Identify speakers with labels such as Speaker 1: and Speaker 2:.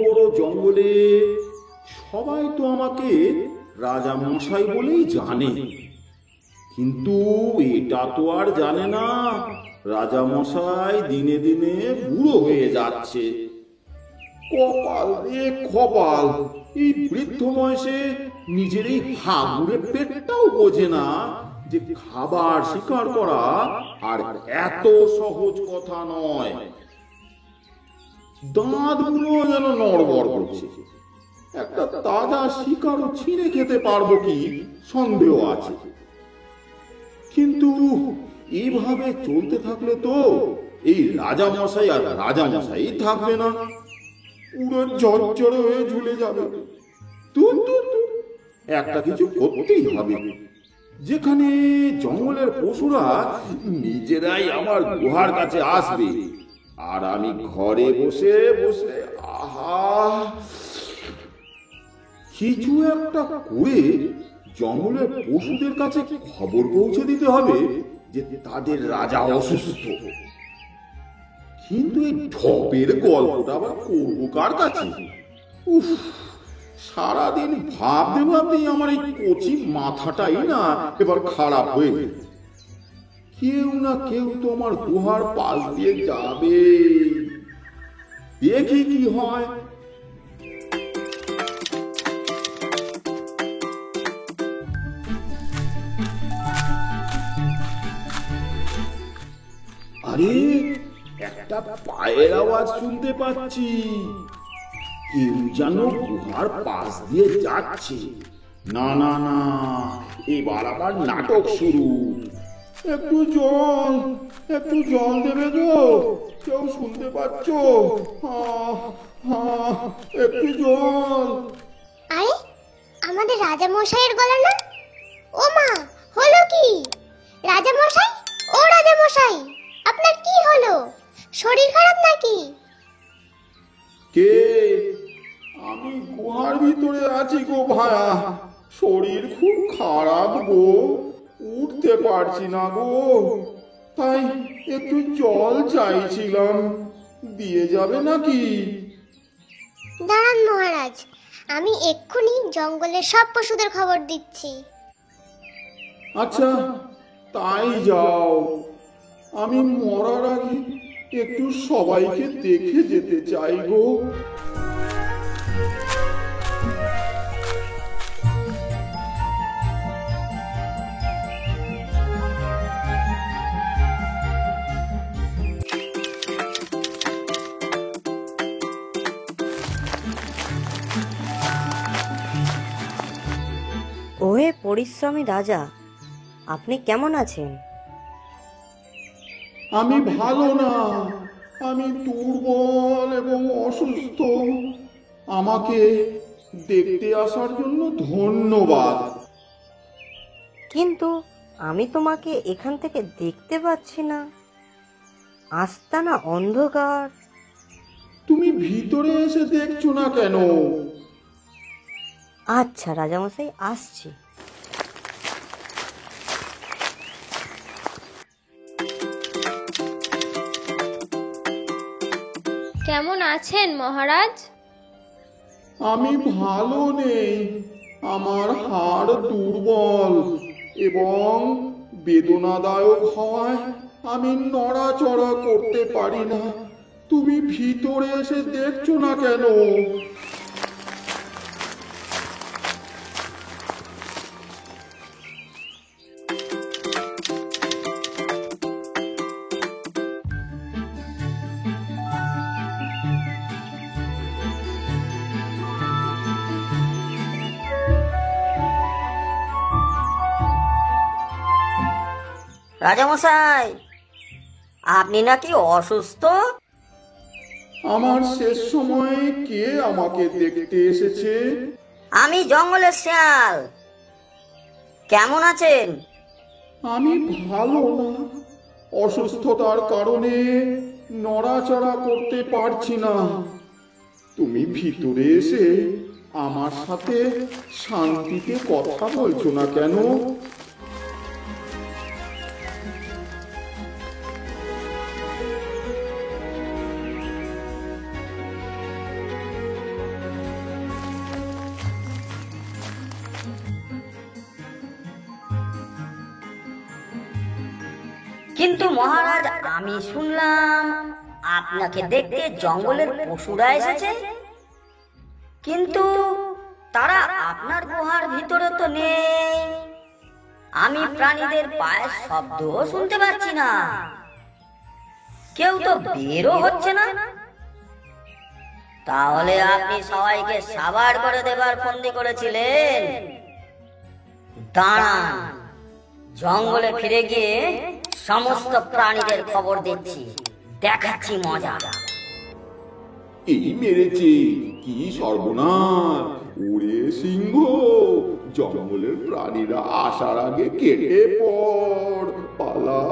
Speaker 1: বড় জঙ্গলে সবাই তো আমাকে রাজা মশাই বলেই জানে, কিন্তু এটা তো আর জানে না রাজা মশাই দিনে দিনে বুড়ো হয়ে যাচ্ছে। কপাল রে কপাল, এই বৃদ্ধ বয়সে নিজের এই হাগুড়ে পেটটাও বোঝে না যে খাবার শিকার করা আর এত সহজ কথা নয়। দাঁতগুলো যেন নড়বড় করছে। একটা তাজা শিকারও ছিঁড়ে খেতে পারবো কি সন্দেহ আছে। কিন্তু এইভাবে চলতে থাকলে তো এই রাজা মশাই আর রাজা মশাই থাকবে না, পুরো ঝরঝরে হয়ে ঝুলে যাবে। তুই একটা কিছু করতেই হবে। যেখানে জঙ্গলের পশুরা নিজেরাই আমার গুহার কাছে আসবে, আর আমি ঘরে বসে বসে কিছু একটা করে জঙ্গলের পশুদের কাছে খবর পৌঁছে দিতে হবে যে তাদের রাজা অসুস্থ। কিন্তু এই ঢপের গল্পটা আবার করবো কার কাছে? উফ, সারাদিন ভাবতে ভাবতেই আমার এই কচি মাথাটাই না এবার খারাপ হয়ে গেল। কেউ না কেউ তো আমার গুহার পাশ দিয়ে যাবে, দেখি কি হয়। আরে, একটা পায়ের আওয়াজ শুনতে পাচ্ছি। কেউ যেন গুহার পাশ দিয়ে যাচ্ছে। না না না, এবার আবার নাটক শুরু। একটু জল দেবে গো, কেউ শুনতে পাচ্ছ? একটু জল।
Speaker 2: আরে, আমাদের রাজা মশাইয়ের গলা না? ও মা, হলো কি? রাজা মশাই, ও রাজা মশাই, আপনার কি হলো? শরীর খারাপ নাকি?
Speaker 1: কে? আমি গুহার ভিতরে আছি গো ভায়া, শরীর খুব খারাপ গো, উঠতে পারছি না গো, তাই একটু জল চাইছিলাম, দিয়ে যাবে নাকি?
Speaker 2: দাঁড়ান মহারাজ, আমি এক্ষুনি জঙ্গলের সব পশুদের খবর দিচ্ছি।
Speaker 1: আচ্ছা, তাই যাও। আমি মরার আগে একটু সবাইকে দেখে যেতে চাই গো।
Speaker 3: ওহে পরিশ্রমী রাজা, আপনি কেমন আছেন?
Speaker 1: আমি ভালো না, আমি দুর্বল এবং অসুস্থ। আমাকে দেখতে আসার জন্য ধন্যবাদ।
Speaker 3: কিন্তু আমি তোমাকে এখান থেকে দেখতে পাচ্ছি না, আস্তানা অন্ধকার।
Speaker 1: তুমি ভিতরে এসে দেখছো না কেন?
Speaker 3: আচ্ছা রাজামশাই, আসছি।
Speaker 4: কেমন আছেন মহারাজ?
Speaker 1: আমি ভালো নেই, আমার হাড় দুর্বল এবং বেদনাদায়ক হওয়ায় আমি নড়াচড়া করতে পারি না। তুমি ভিতরে এসে দেখছো না কেন?
Speaker 3: রাজামশাই, আপনি নাকি অসুস্থ?
Speaker 1: আমার শেষ সময়ে কে আমাকে দেখতে এসেছে?
Speaker 3: আমি জঙ্গলের শিয়াল। কেমন আছেন?
Speaker 1: আমি ভালো না, অসুস্থতার কারণে নড়াচড়া করতে পারছি না। তুমি ভিতরে এসে আমার সাথে শান্তিতে কথা বলছো না কেন?
Speaker 5: কিন্তু মহারাজ, আমি শুনলাম আপনাকে দেখতে জঙ্গলের পশুরা এসেছে, কিন্তু তারা আপনার গুহার ভিতরে তো নেই। আমি প্রাণীদের পায়ের শব্দও শুনতে পাচ্ছি না, কেউ তো বেরও হচ্ছে না। তাহলে আপনি সবাইকে সাবার করে দেবার ফন্দি করেছিলেন? দাঁড়ান, জঙ্গলে ফিরে গিয়ে সমস্ত প্রাণীদের খবর দিচ্ছি, দেখাচ্ছি মজা।
Speaker 1: এই মেরেছে, কি সর্বনাশ! ওরে সিংহ, জঙ্গলের প্রাণীরা আসার আগে কেটে পড়, পালা।